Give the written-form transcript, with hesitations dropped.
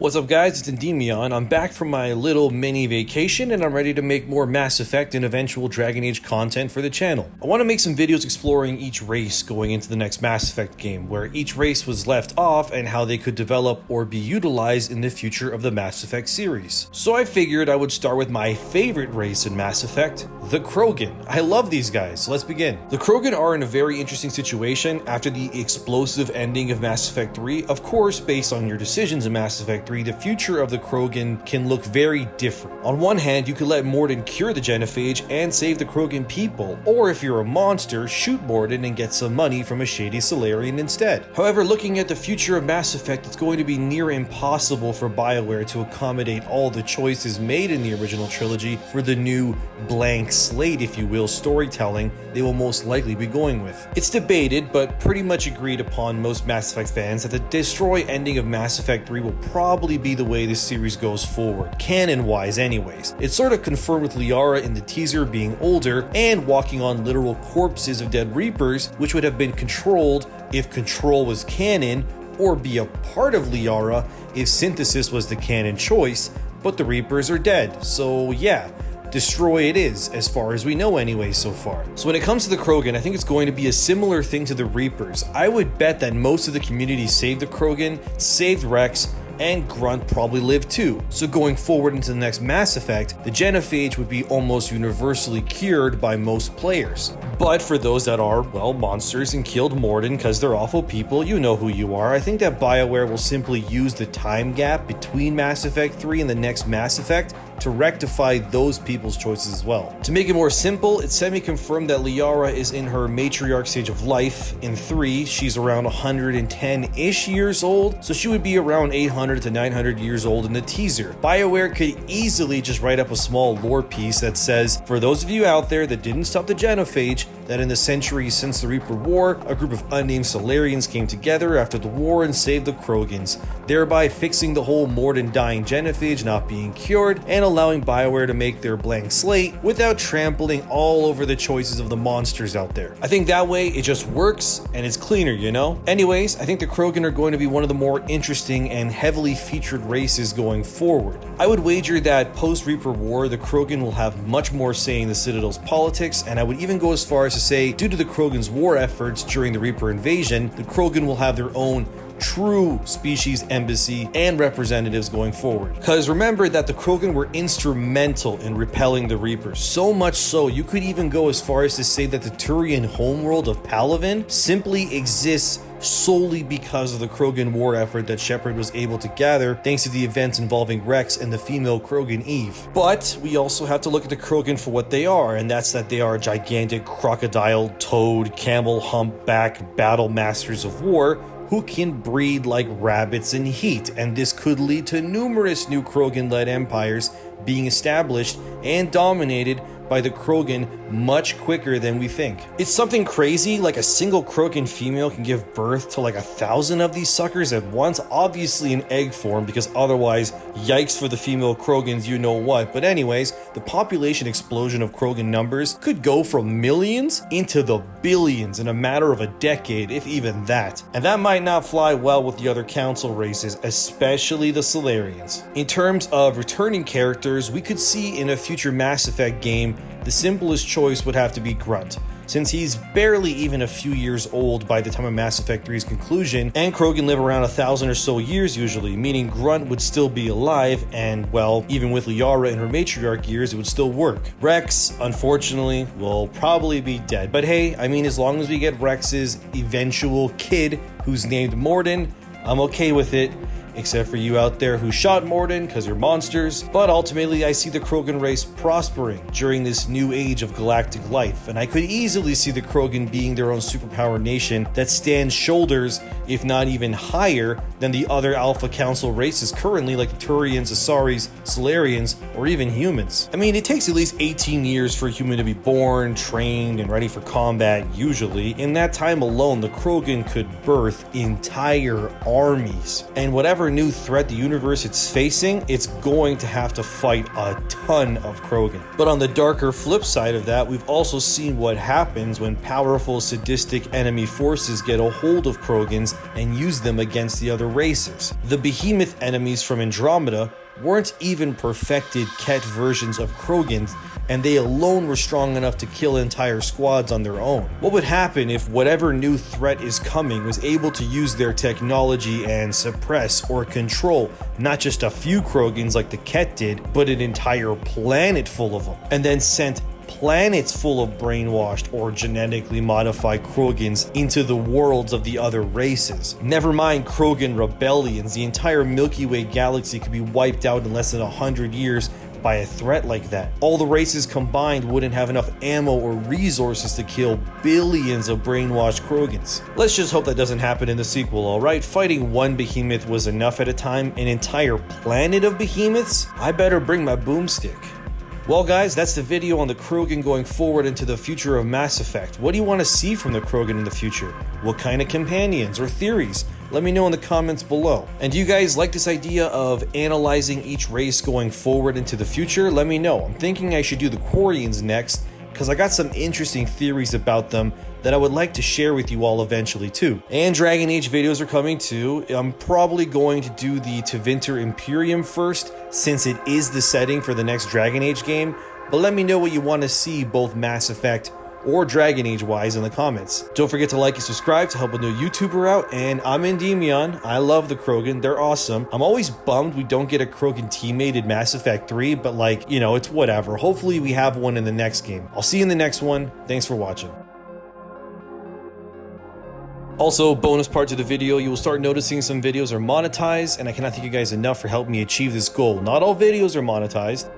What's up guys, it's Endymion. I'm back from my little mini vacation and I'm ready to make more Mass Effect and eventual Dragon Age content for the channel. I want to make some videos exploring each race going into the next Mass Effect game, where each race was left off and how they could develop or be utilized in the future of the Mass Effect series. So I figured I would start with my favorite race in Mass Effect, the Krogan. I love these guys, so let's begin. The Krogan are in a very interesting situation after the explosive ending of Mass Effect 3. Of course, based on your decisions in Mass Effect 3, the future of the Krogan can look very different. On one hand, you could let Mordin cure the genophage and save the Krogan people, or if you're a monster, shoot Mordin and get some money from a shady Solarian instead. However, looking at the future of Mass Effect, it's going to be near impossible for BioWare to accommodate all the choices made in the original trilogy for the new blank slate, if you will, storytelling they will most likely be going with. It's debated, but pretty much agreed upon most Mass Effect fans, that the destroy ending of Mass Effect 3 will probably be the way this series goes forward, canon-wise anyways. It's sort of confirmed with Liara in the teaser being older and walking on literal corpses of dead Reapers, which would have been controlled if Control was canon, or be a part of Liara if Synthesis was the canon choice, but the Reapers are dead, so yeah. Destroy it is, as far as we know anyway so far. So when it comes to the Krogan, I think it's going to be a similar thing to the Reapers. I would bet that most of the community saved the Krogan, saved Rex, and Grunt probably lived too. So going forward into the next Mass Effect, the genophage would be almost universally cured by most players. But for those that are, well, monsters and killed Mordin because they're awful people, you know who you are, I think that BioWare will simply use the time gap between Mass Effect 3 and the next Mass Effect to rectify those people's choices as well. To make it more simple, it's semi-confirmed that Liara is in her matriarch stage of life. In 3, she's around 110-ish years old, so she would be around 800 to 900 years old in the teaser. BioWare could easily just write up a small lore piece that says, for those of you out there that didn't stop the genophage, that in the centuries since the Reaper War, a group of unnamed Solarians came together after the war and saved the Krogans, thereby fixing the whole Mordin dying genophage not being cured and allowing BioWare to make their blank slate without trampling all over the choices of the monsters out there. I think that way it just works and it's cleaner, you know? Anyways, I think the Krogan are going to be one of the more interesting and heavily featured races going forward. I would wager that post-Reaper War, the Krogan will have much more say in the Citadel's politics, and I would even go as far as to say, due to the Krogan's war efforts during the Reaper invasion, the Krogan will have their own true species embassy and representatives going forward. Because remember that the Krogan were instrumental in repelling the Reapers, so much so you could even go as far as to say that the Turian homeworld of Palaven simply exists solely because of the Krogan war effort that Shepard was able to gather thanks to the events involving Rex and the female Krogan Eve. But we also have to look at the Krogan for what they are, and that's that they are gigantic crocodile, toad, camel, humpback battle masters of war who can breed like rabbits in heat, and this could lead to numerous new Krogan-led empires being established and dominated by the Krogan much quicker than we think. It's something crazy, like a single Krogan female can give birth to like 1,000 of these suckers at once, obviously in egg form, because otherwise, yikes for the female Krogans, you know what. But anyways, the population explosion of Krogan numbers could go from millions into the billions in a matter of a decade, if even that. And that might not fly well with the other council races, especially the Solarians. In terms of returning characters, we could see in a future Mass Effect game, the simplest choice would have to be Grunt, since he's barely even a few years old by the time of Mass Effect 3's conclusion, and Krogan live around 1,000 or so years usually, meaning Grunt would still be alive, and well, even with Liara in her matriarch years, it would still work. Rex, unfortunately, will probably be dead, but hey, I mean, as long as we get Rex's eventual kid, who's named Mordin, I'm okay with it. Except for you out there who shot Mordin because you're monsters. But ultimately, I see the Krogan race prospering during this new age of galactic life, and I could easily see the Krogan being their own superpower nation that stands shoulders, if not even higher, than the other Alpha Council races currently, like the Turians, Asaris, Solarians, or even humans. I mean, it takes at least 18 years for a human to be born, trained, and ready for combat usually. In that time alone, the Krogan could birth entire armies. And whatever new threat the universe is facing, it's going to have to fight a ton of Krogan. But on the darker flip side of that, we've also seen what happens when powerful, sadistic enemy forces get a hold of Krogans and use them against the other races. The behemoth enemies from Andromeda weren't even perfected Ket versions of Krogans, and they alone were strong enough to kill entire squads on their own. What would happen if whatever new threat is coming was able to use their technology and suppress or control not just a few Krogans like the Ket did, but an entire planet full of them, and then sent planets full of brainwashed or genetically modified Krogans into the worlds of the other races? Never mind Krogan rebellions, the entire Milky Way galaxy could be wiped out in less than 100 years by a threat like that. All the races combined wouldn't have enough ammo or resources to kill billions of brainwashed Krogans. Let's just hope that doesn't happen in the sequel, alright? Fighting one behemoth was enough at a time. An entire planet of behemoths? I better bring my boomstick. Well guys, that's the video on the Krogan going forward into the future of Mass Effect. What do you want to see from the Krogan in the future? What kind of companions or theories? Let me know in the comments below. And do you guys like this idea of analyzing each race going forward into the future? Let me know. I'm thinking I should do the Quarians next, because I got some interesting theories about them that I would like to share with you all eventually too. And Dragon Age videos are coming too. I'm probably going to do the Tevinter Imperium first, since it is the setting for the next Dragon Age game. But let me know what you want to see, both Mass Effect or Dragon Age wise, in the comments. Don't forget to like and subscribe to help a new YouTuber out. And I'm ENDYMION. I love the Krogan. They're awesome. I'm always bummed we don't get a Krogan teammate in Mass Effect 3, but like, you know, it's whatever. Hopefully we have one in the next game. I'll see you in the next one. Thanks for watching. Also, bonus part to the video, you will start noticing some videos are monetized, and I cannot thank you guys enough for helping me achieve this goal. Not all videos are monetized.